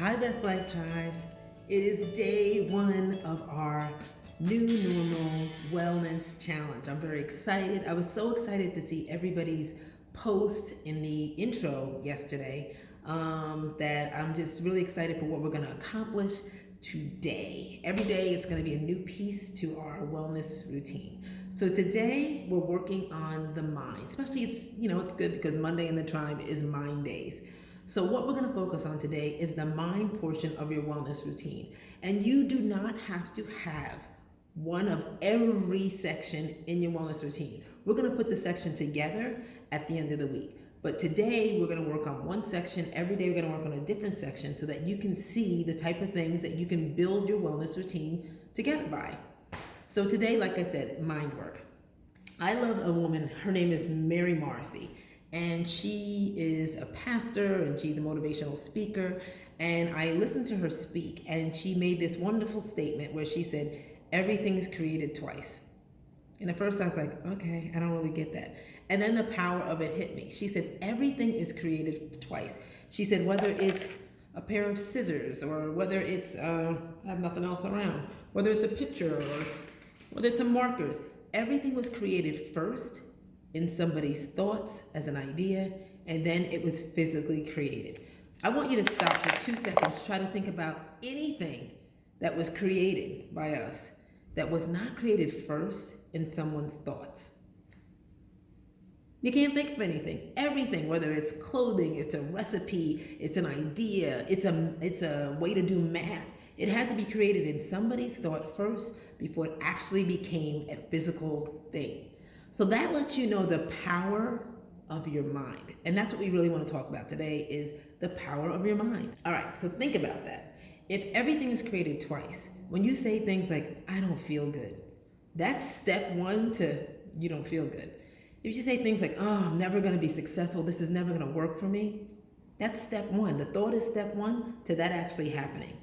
Hi, Best Life Tribe. It is day one of our new normal wellness challenge. I'm very excited. I was so excited to see everybody's post in the intro yesterday that I'm just really excited for what we're going to accomplish today. Every day it's going to be a new piece to our wellness routine. So today we're working on the mind. Especially it's good because Monday in the Tribe is Mind Days. So what we're going to focus on today is the mind portion of your wellness routine. And you do not have to have one of every section in your wellness routine. We're going to put the section together at the end of the week. But today we're going to work on one section. Every day we're going to work on a different section so that you can see the type of things that you can build your wellness routine together by. So today, like I said, mind work. I love a woman, her name is Mary Morrissey, and she is a pastor and she's a motivational speaker. And I listened to her speak, and she made this wonderful statement where she said, everything is created twice. And at first I was like, okay, I don't really get that. And then the power of it hit me. She said, everything is created twice. She said, whether it's a pair of scissors or whether it's, I have nothing else around, whether it's a picture or whether it's a markers, everything was created first in somebody's thoughts as an idea, and then it was physically created. I want you to stop for 2 seconds, try to think about anything that was created by us that was not created first in someone's thoughts. You can't think of anything. Everything, whether it's clothing, it's a recipe, it's an idea, it's a way to do math. It had to be created in somebody's thought first before it actually became a physical thing. So that lets you know the power of your mind. And that's what we really want to talk about today is the power of your mind. All right, so think about that. If everything is created twice, when you say things like, I don't feel good, that's step one to you don't feel good. If you say things like, oh, I'm never going to be successful, this is never going to work for me, that's step one. The thought is step one to that actually happening.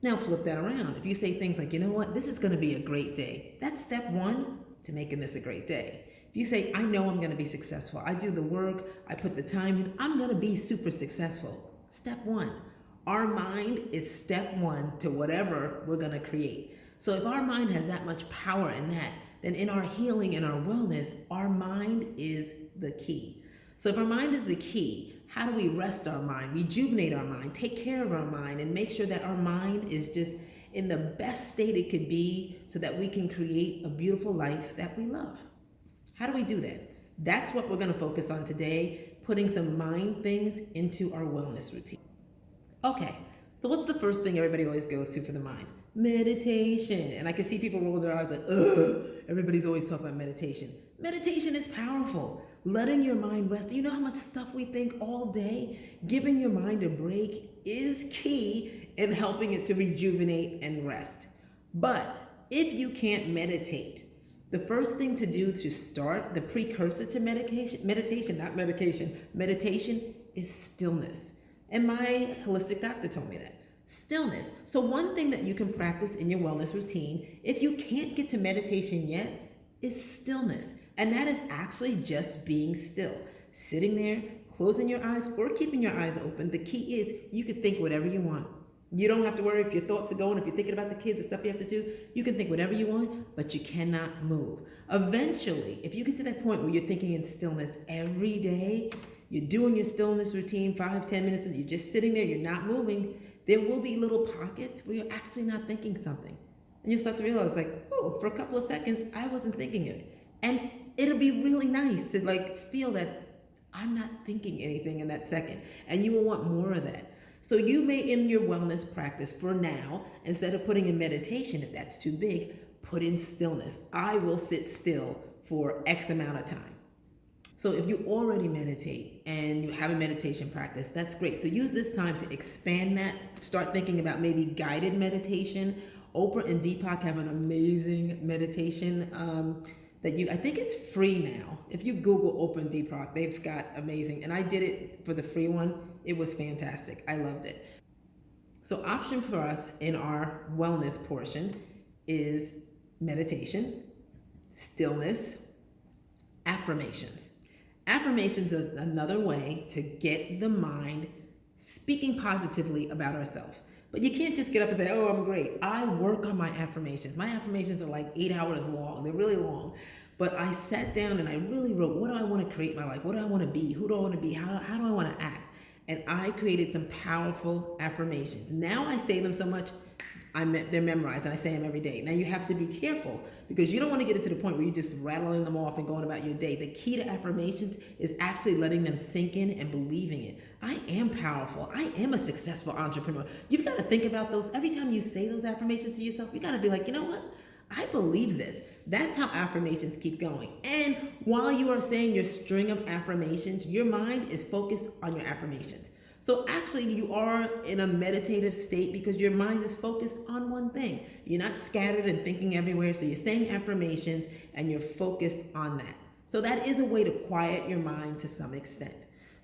Now flip that around. If you say things like, you know what, this is going to be a great day, that's step one to making this a great day. If you say, I know I'm going to be successful, I do the work, I put the time in, I'm going to be super successful, step one. Our mind is step one to whatever we're going to create. So if our mind has that much power in that, then in our healing and our wellness, our mind is the key. So if our mind is the key, how do we rest our mind, rejuvenate our mind, take care of our mind, and make sure that our mind is just in the best state it could be so that we can create a beautiful life that we love? How do we do that? That's what we're going to focus on today, putting some mind things into our wellness routine. Okay, so what's the first thing everybody always goes to for the mind? Meditation. And I can see people roll their eyes like, ugh, everybody's always talking about meditation. Meditation is powerful. Letting your mind rest. Do you know how much stuff we think all day? Giving your mind a break is key in helping it to rejuvenate and rest. But if you can't meditate, the first thing to do to start, the precursor to meditation is stillness. And my holistic doctor told me that. Stillness. So one thing that you can practice in your wellness routine, if you can't get to meditation yet, is stillness. And that is actually just being still. Sitting there, closing your eyes, or keeping your eyes open. The key is you can think whatever you want. You don't have to worry if your thoughts are going, if you're thinking about the kids and stuff you have to do. You can think whatever you want, but you cannot move. Eventually, if you get to that point where you're thinking in stillness every day, you're doing your stillness routine 5-10 minutes, and you're just sitting there, you're not moving, there will be little pockets where you're actually not thinking something. And you'll start to realize like, oh, for a couple of seconds, I wasn't thinking it. And it'll be really nice to feel that I'm not thinking anything in that second. And you will want more of that. So you may, in your wellness practice for now, instead of putting in meditation, if that's too big, put in stillness. I will sit still for X amount of time. So if you already meditate and you have a meditation practice, that's great. So use this time to expand that. Start thinking about maybe guided meditation. Oprah and Deepak have an amazing meditation I think it's free now. If you Google Oprah and Deepak, they've got amazing. And I did it for the free one. It was fantastic. I loved it. So option for us in our wellness portion is meditation, stillness, affirmations. Affirmations is another way to get the mind speaking positively about ourselves. But you can't just get up and say, oh, I'm great. I work on my affirmations. My affirmations are like 8 hours long, they're really long. But I sat down and I really wrote, what do I want to create in my life? What do I want to be? Who do I want to be? How do I want to act? And I created some powerful affirmations. Now I say them so much, they're memorized, and I say them every day. Now you have to be careful because you don't want to get it to the point where you're just rattling them off and going about your day. The key to affirmations is actually letting them sink in and believing it. I am powerful. I am a successful entrepreneur. You've got to think about those. Every time you say those affirmations to yourself, you got to be like, you know what? I believe this. That's how affirmations keep going. And while you are saying your string of affirmations, your mind is focused on your affirmations. So actually you are in a meditative state because your mind is focused on one thing. You're not scattered and thinking everywhere. So you're saying affirmations and you're focused on that. So that is a way to quiet your mind to some extent.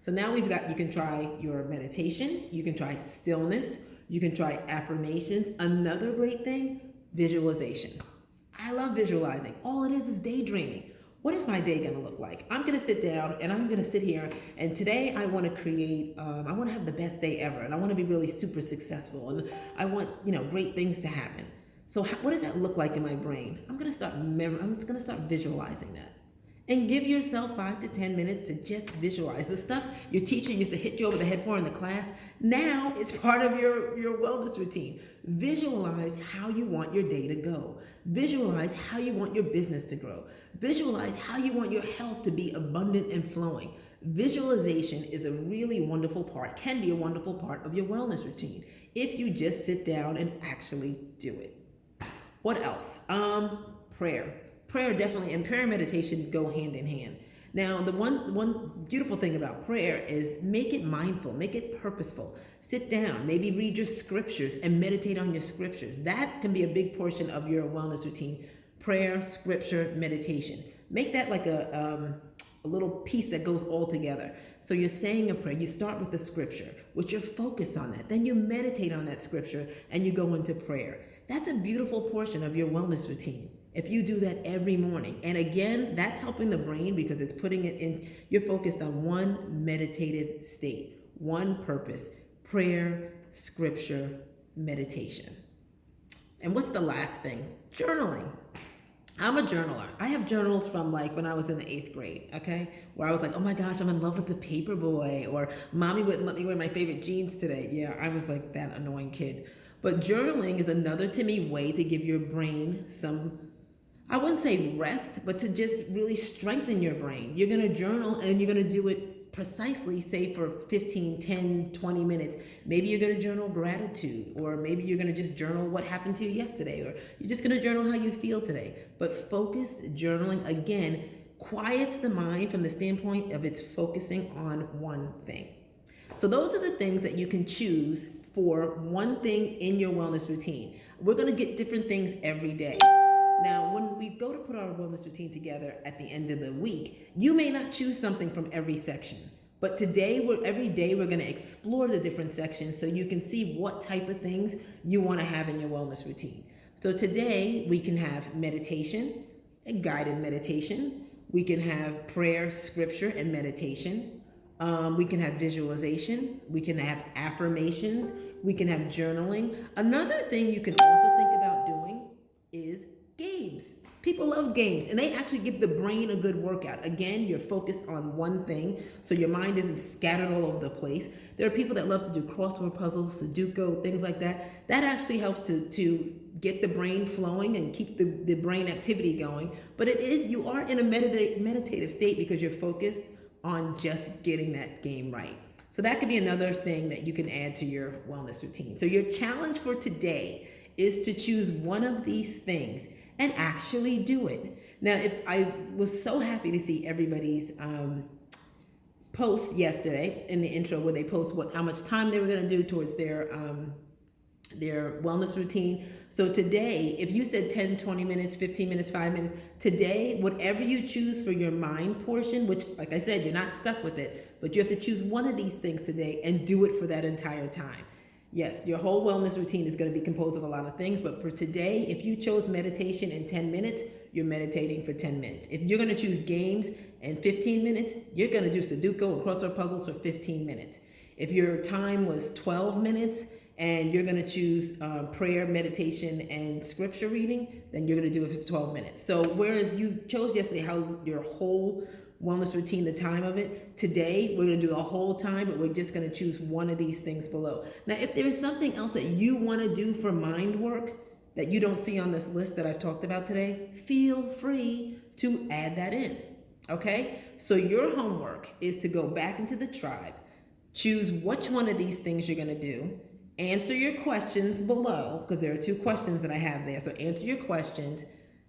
So now you can try your meditation. You can try stillness. You can try affirmations. Another great thing, visualization. I love visualizing. All it is daydreaming. What is my day going to look like? I'm going to sit down and I'm going to sit here, and today I want to create, I want to have the best day ever, and I want to be really super successful, and I want, great things to happen. So what does that look like in my brain? I'm going to start visualizing that. And give yourself 5 to 10 minutes to just visualize. The stuff your teacher used to hit you over the head for in the class, now it's part of your wellness routine. Visualize how you want your day to go. Visualize how you want your business to grow. Visualize how you want your health to be abundant and flowing. Visualization is a really wonderful part, can be a wonderful part of your wellness routine if you just sit down and actually do it. What else? Prayer. Prayer definitely, and prayer and meditation go hand in hand. Now, the one beautiful thing about prayer is make it mindful, make it purposeful. Sit down, maybe read your scriptures and meditate on your scriptures. That can be a big portion of your wellness routine. Prayer, scripture, meditation. Make that like a little piece that goes all together. So you're saying a prayer, you start with the scripture, which you're focused on that. Then you meditate on that scripture and you go into prayer. That's a beautiful portion of your wellness routine. If you do that every morning, and again, that's helping the brain because it's putting it in, you're focused on one meditative state, one purpose, prayer, scripture, meditation. And what's the last thing? Journaling. I'm a journaler. I have journals from like when I was in the 8th grade, okay? Where I was like, oh my gosh, I'm in love with the paper boy, or mommy wouldn't let me wear my favorite jeans today. Yeah, I was like that annoying kid. But journaling is another, to me, way to give your brain some, I wouldn't say rest, but to just really strengthen your brain. You're going to journal and you're going to do it precisely, say for 15, 10, 20 minutes. Maybe you're going to journal gratitude, or maybe you're going to just journal what happened to you yesterday, or you're just going to journal how you feel today. But focused journaling, again, quiets the mind from the standpoint of it's focusing on one thing. So those are the things that you can choose for one thing in your wellness routine. We're going to get different things every day. Now, when we go to put our wellness routine together at the end of the week, you may not choose something from every section. But today, every day, we're going to explore the different sections so you can see what type of things you want to have in your wellness routine. So today, we can have meditation, a guided meditation. We can have prayer, scripture, and meditation. We can have visualization. We can have affirmations. We can have journaling. Another thing you can also think about doing is games. People love games, and they actually give the brain a good workout. Again, you're focused on one thing, so your mind isn't scattered all over the place. There are people that love to do crossword puzzles, Sudoku, things like that. That actually helps to get the brain flowing and keep the brain activity going. But you are in a meditative state because you're focused on just getting that game right. So that could be another thing that you can add to your wellness routine. So your challenge for today is to choose one of these things and actually do it. Now, if I was so happy to see everybody's posts yesterday in the intro where they post how much time they were going to do towards their wellness routine. So today, if you said 10, 20 minutes, 15 minutes, 5 minutes, today, whatever you choose for your mind portion, which, like I said, you're not stuck with it, but you have to choose one of these things today and do it for that entire time. Yes, your whole wellness routine is going to be composed of a lot of things, but for today, if you chose meditation in 10 minutes, you're meditating for 10 minutes. If you're going to choose games in 15 minutes, you're going to do Sudoku and crossword puzzles for 15 minutes. If your time was 12 minutes and you're going to choose prayer, meditation, and scripture reading, then you're going to do it for 12 minutes. So whereas you chose yesterday how your whole wellness routine, the time of it, today we're going to do the whole time, but we're just going to choose one of these things below. Now, if there's something else that you want to do for mind work that you don't see on this list that I've talked about today, feel free to add that in. Okay? So your homework is to go back into the tribe, choose which one of these things you're going to do, answer your questions below, because there are 2 questions that I have there. So answer your questions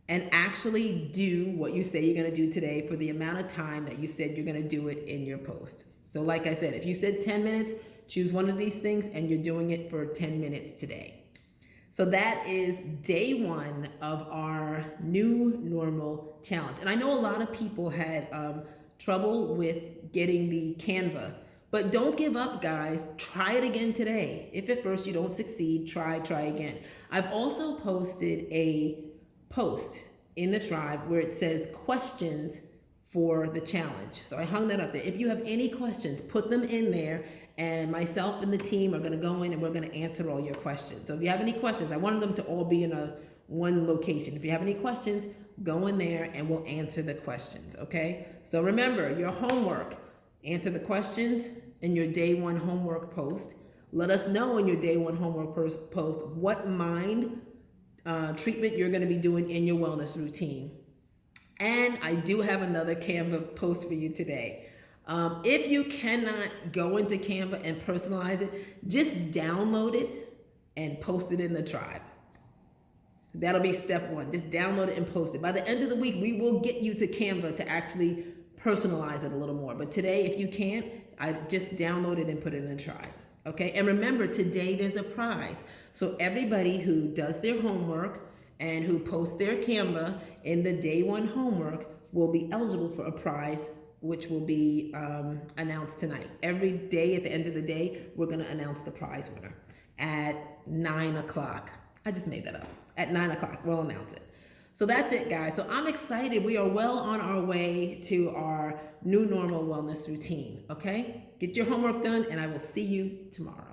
and actually do what you say you're going to do today for the amount of time that you said you're going to do it in your post. So like I said, if you said 10 minutes, choose one of these things and you're doing it for 10 minutes today. So that is day 1 of our new normal challenge. And I know a lot of people had trouble with getting the Canva, but don't give up, guys. Try it again today. If at first you don't succeed, try again. I've also posted a post in the tribe where it says questions for the challenge. So I hung that up there. If you have any questions, put them in there, and myself and the team are going to go in and we're going to answer all your questions. So if you have any questions, I wanted them to all be in one location. If you have any questions, go in there and we'll answer the questions, okay? So remember, your homework, answer the questions in your day 1 homework post. Let us know in your day 1 homework post what mind treatment you're going to be doing in your wellness routine. And I do have another Canva post for you today. If you cannot go into Canva and personalize it, just download it and post it in the tribe. That'll be step 1. Just download it and post it. By the end of the week, we will get you to Canva to actually personalize it a little more. But today, if you can't, I just download it and put it in the tribe. Okay? And remember, today there's a prize. So everybody who does their homework and who posts their Canva in the day 1 homework will be eligible for a prize, which will be announced tonight. Every day at the end of the day, we're going to announce the prize winner at 9 o'clock. I just made that up. At 9 o'clock, we'll announce it. So that's it, guys. So I'm excited. We are well on our way to our new normal wellness routine, okay? Get your homework done, and I will see you tomorrow.